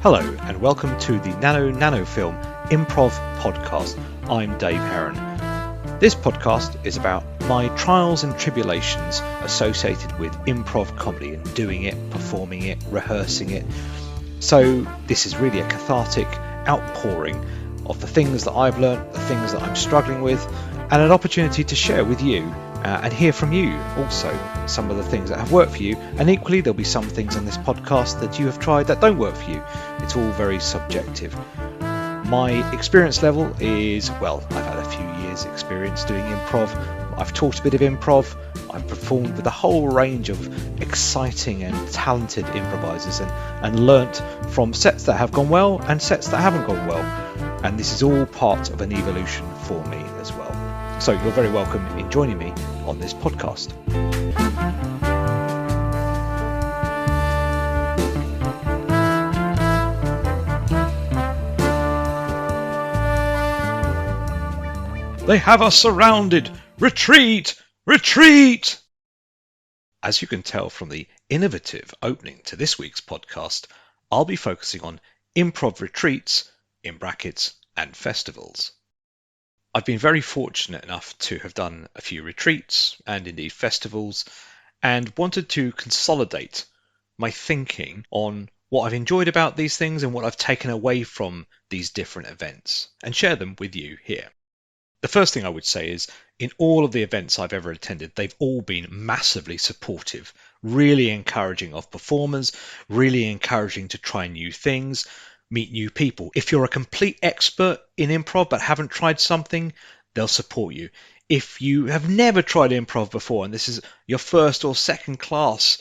Hello and welcome to the Nano Film Improv podcast. I'm Dave Heron. This podcast is about my trials and tribulations associated with improv comedy and doing it, performing it, rehearsing it. So this is really a cathartic outpouring of the things that I've learned, the things that I'm struggling with, and an opportunity to share with you and hear from you also some of the things that have worked for you, and equally there'll be some things on this podcast that you have tried that don't work for you. It's all very subjective. My experience level is, well, I've had a few years experience doing improv. I've taught a bit of improv. I've performed with a whole range of exciting and talented improvisers and learnt from sets that have gone well and sets that haven't gone well. And this is all part of an evolution for me as well. So you're very welcome in joining me on this podcast. They have us surrounded! Retreat! Retreat! As you can tell from the innovative opening to this week's podcast, I'll be focusing on improv retreats, in brackets, and festivals. I've been very fortunate enough to have done a few retreats and indeed festivals, and wanted to consolidate my thinking on what I've enjoyed about these things and what I've taken away from these different events, and share them with you here. The first thing I would say is, in all of the events I've ever attended, they've all been massively supportive, really encouraging of performers, really encouraging to try new things, meet new people. If you're a complete expert in improv but haven't tried something, they'll support you. If you have never tried improv before and this is your first or second class,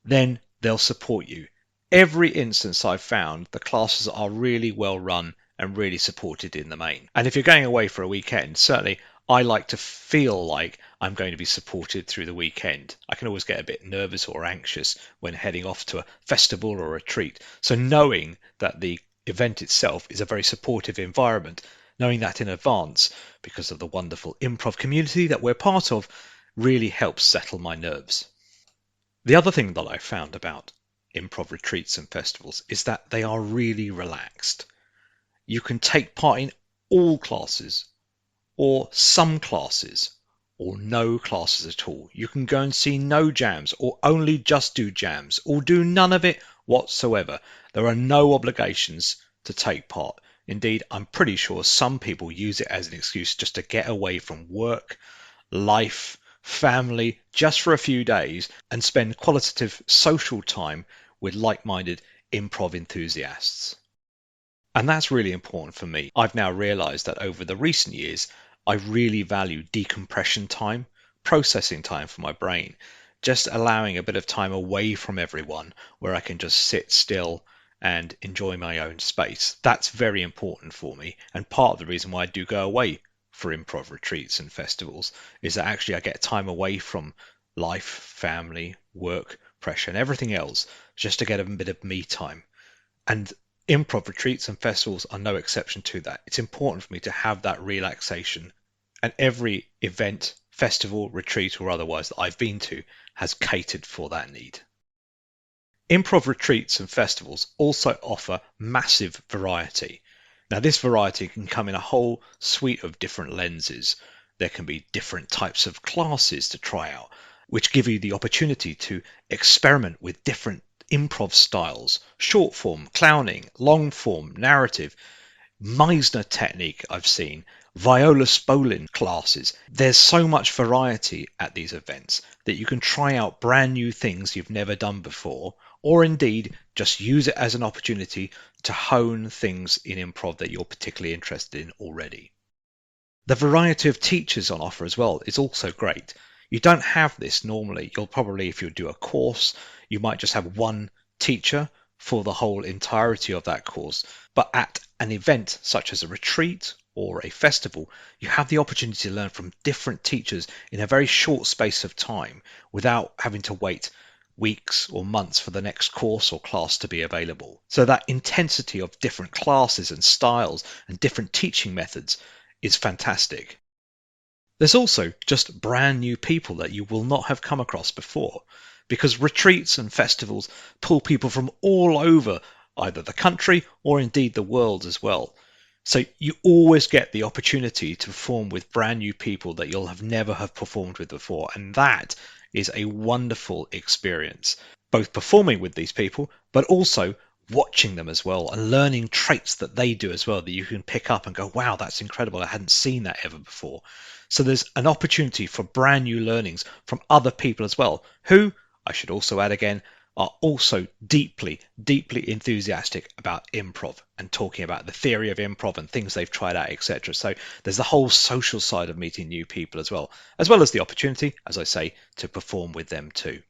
then they'll support you. Every instance I've found, the classes are really well run and really supported in the main. And if you're going away for a weekend, certainly I like to feel like I'm going to be supported through the weekend. I can always get a bit nervous or anxious when heading off to a festival or a retreat. So knowing that the event itself is a very supportive environment, knowing that in advance because of the wonderful improv community that we're part of, really helps settle my nerves. The other thing that I found about improv retreats and festivals is that they are really relaxed. You can take part in all classes, or some classes, or no classes at all. You can go and see no jams, or only just do jams, or do none of it whatsoever. There are no obligations to take part. Indeed, I'm pretty sure some people use it as an excuse just to get away from work, life, family, just for a few days, and spend qualitative social time with like-minded improv enthusiasts. And that's really important for me. I've now realized that over the recent years, I really value decompression time, processing time for my brain, just allowing a bit of time away from everyone where I can just sit still and enjoy my own space. That's very important for me. And part of the reason why I do go away for improv retreats and festivals is that actually I get time away from life, family, work, pressure, and everything else, just to get a bit of me time. And improv retreats and festivals are no exception to that. It's important for me to have that relaxation, and every event, festival, retreat or otherwise that I've been to has catered for that need. Improv retreats and festivals also offer massive variety. Now this variety can come in a whole suite of different lenses. There can be different types of classes to try out, which give you the opportunity to experiment with different improv styles, short form, clowning, long form, narrative, Meisner technique I've seen, Viola Spolin classes. There's so much variety at these events that you can try out brand new things you've never done before, or indeed just use it as an opportunity to hone things in improv that you're particularly interested in already. The variety of teachers on offer as well is also great. You don't have this normally. You'll probably, if you do a course, you might just have one teacher for the whole entirety of that course. But at an event such as a retreat or a festival, you have the opportunity to learn from different teachers in a very short space of time without having to wait weeks or months for the next course or class to be available. So that intensity of different classes and styles and different teaching methods is fantastic. There's also just brand new people that you will not have come across before, because retreats and festivals pull people from all over either the country or indeed the world as well. So you always get the opportunity to perform with brand new people that you'll have never have performed with before. And that is a wonderful experience, both performing with these people, but also watching them as well and learning traits that they do as well that you can pick up and go, wow, that's incredible. I hadn't seen that ever before. So there's an opportunity for brand new learnings from other people as well, who, I should also add again, are also deeply, deeply enthusiastic about improv and talking about the theory of improv and things they've tried out, etc. So there's the whole social side of meeting new people as well as the opportunity, as I say, to perform with them too.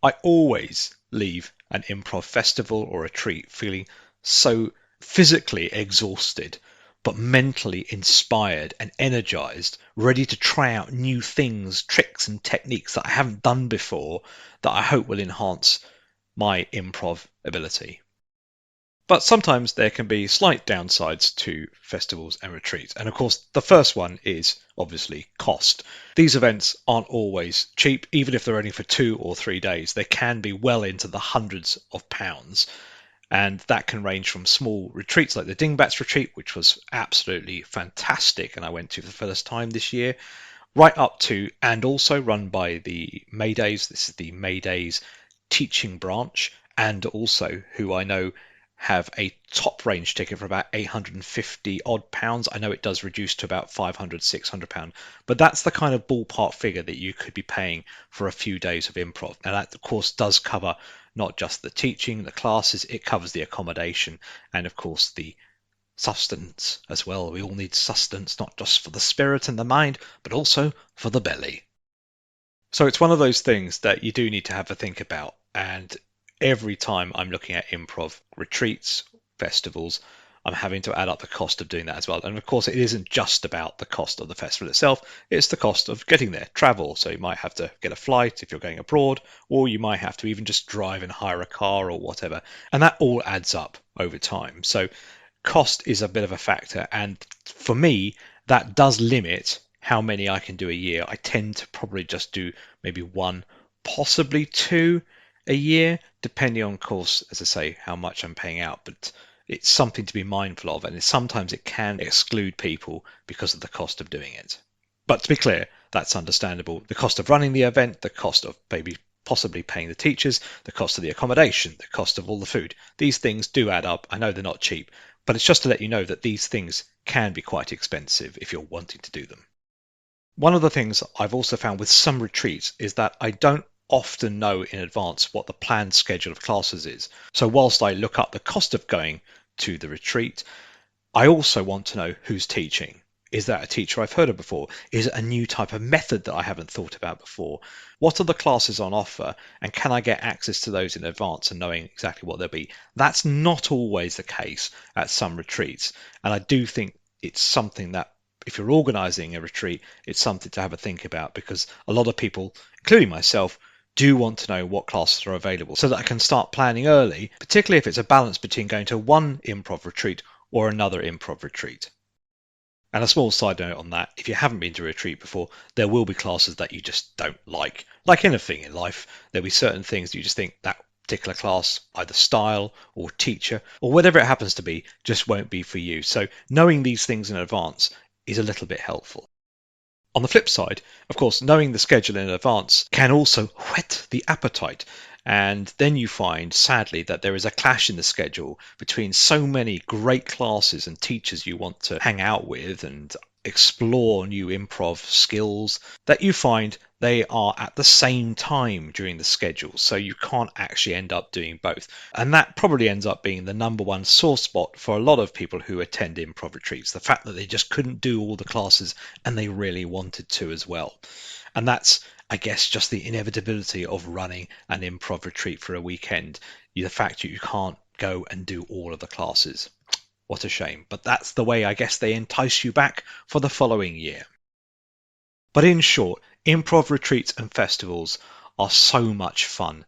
I always leave an improv festival or retreat feeling so physically exhausted, but mentally inspired and energized, ready to try out new things, tricks, and techniques that I haven't done before that I hope will enhance my improv ability. But sometimes there can be slight downsides to festivals and retreats. And of course, the first one is obviously cost. These events aren't always cheap, even if they're only for 2 or 3 days. They can be well into the hundreds of pounds. And that can range from small retreats like the Dingbats retreat, which was absolutely fantastic, and I went to for the first time this year, right up to, and also run by the Maydays. This is the Maydays teaching branch, and also who I know have a top range ticket for about 850 odd pounds. I know it does reduce to about 500, 600 pound, but that's the kind of ballpark figure that you could be paying for a few days of improv. Now that of course does cover not just the teaching, the classes, it covers the accommodation and of course the sustenance as well. We all need sustenance, not just for the spirit and the mind, but also for the belly. So it's one of those things that you do need to have a think about. And every time I'm looking at improv retreats, festivals, I'm having to add up the cost of doing that as well. And of course, it isn't just about the cost of the festival itself, it's the cost of getting there, travel. So you might have to get a flight if you're going abroad, or you might have to even just drive and hire a car or whatever. And that all adds up over time. So cost is a bit of a factor. And for me, that does limit how many I can do a year. I tend to probably just do maybe one, possibly two a year, depending on, of course, as I say, how much I'm paying out. But it's something to be mindful of, and sometimes it can exclude people because of the cost of doing it. But to be clear, that's understandable. The cost of running the event, the cost of maybe possibly paying the teachers, the cost of the accommodation, the cost of all the food. These things do add up. I know they're not cheap, but it's just to let you know that these things can be quite expensive if you're wanting to do them. One of the things I've also found with some retreats is that I don't often know in advance what the planned schedule of classes is. So whilst I look up the cost of going to the retreat, I also want to know who's teaching. Is that a teacher I've heard of before? Is it a new type of method that I haven't thought about before? What are the classes on offer? And can I get access to those in advance and knowing exactly what they'll be? That's not always the case at some retreats. And I do think it's something that if you're organizing a retreat, it's something to have a think about because a lot of people, including myself, do want to know what classes are available so that I can start planning early, particularly if it's a balance between going to one improv retreat or another improv retreat. And a small side note on that, if you haven't been to a retreat before, there will be classes that you just don't like. Like anything in life, there'll be certain things you just think that particular class, either style or teacher, or whatever it happens to be, just won't be for you. So knowing these things in advance is a little bit helpful. On the flip side, of course, knowing the schedule in advance can also whet the appetite. And then you find, sadly, that there is a clash in the schedule between so many great classes and teachers you want to hang out with and explore new improv skills that you find they are at the same time during the schedule. So you can't actually end up doing both. And that probably ends up being the number one sore spot for a lot of people who attend improv retreats. The fact that they just couldn't do all the classes and they really wanted to as well. And that's, I guess, just the inevitability of running an improv retreat for a weekend. The fact that you can't go and do all of the classes. What a shame. But that's the way I guess they entice you back for the following year. But in short, improv retreats and festivals are so much fun.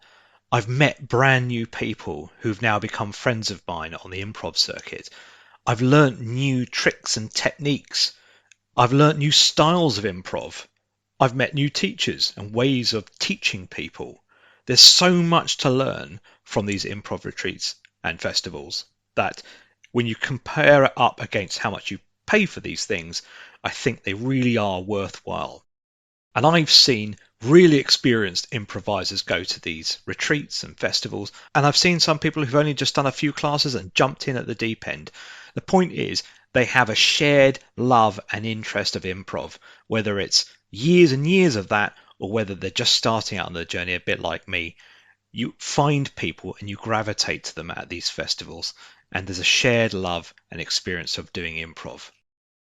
I've met brand new people who've now become friends of mine on the improv circuit. I've learnt new tricks and techniques. I've learnt new styles of improv. I've met new teachers and ways of teaching people. There's so much to learn from these improv retreats and festivals, that when you compare it up against how much you pay for these things, I think they really are worthwhile. And I've seen really experienced improvisers go to these retreats and festivals, and I've seen some people who've only just done a few classes and jumped in at the deep end. The point is, they have a shared love and interest of improv, whether it's years and years of that or whether they're just starting out on their journey, a bit like me. You find people and you gravitate to them at these festivals, and there's a shared love and experience of doing improv.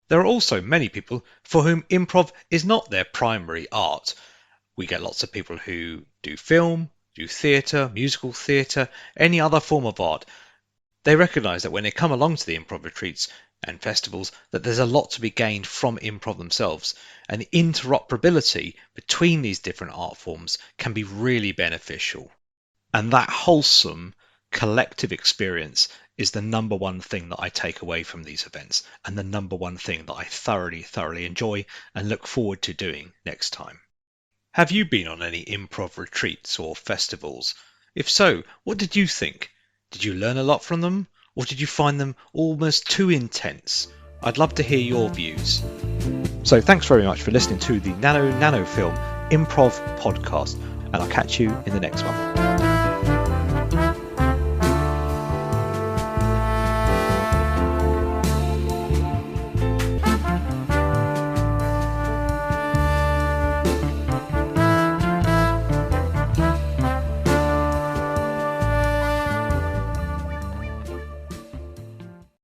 There are also many people for whom improv is not their primary art. We get lots of people who do film, do theatre, musical theatre, any other form of art. They recognise that when they come along to the improv retreats and festivals, that there's a lot to be gained from improv themselves, and the interoperability between these different art forms can be really beneficial. And that wholesome collective experience is the number one thing that I take away from these events, and the number one thing that I thoroughly enjoy and look forward to doing next time. Have you been on any improv retreats or festivals? If so, what did you think? Did you learn a lot from them, or did you find them almost too intense? I'd love to hear your views. So thanks very much for listening to the Nano Film Improv podcast, and I'll catch you in the next one.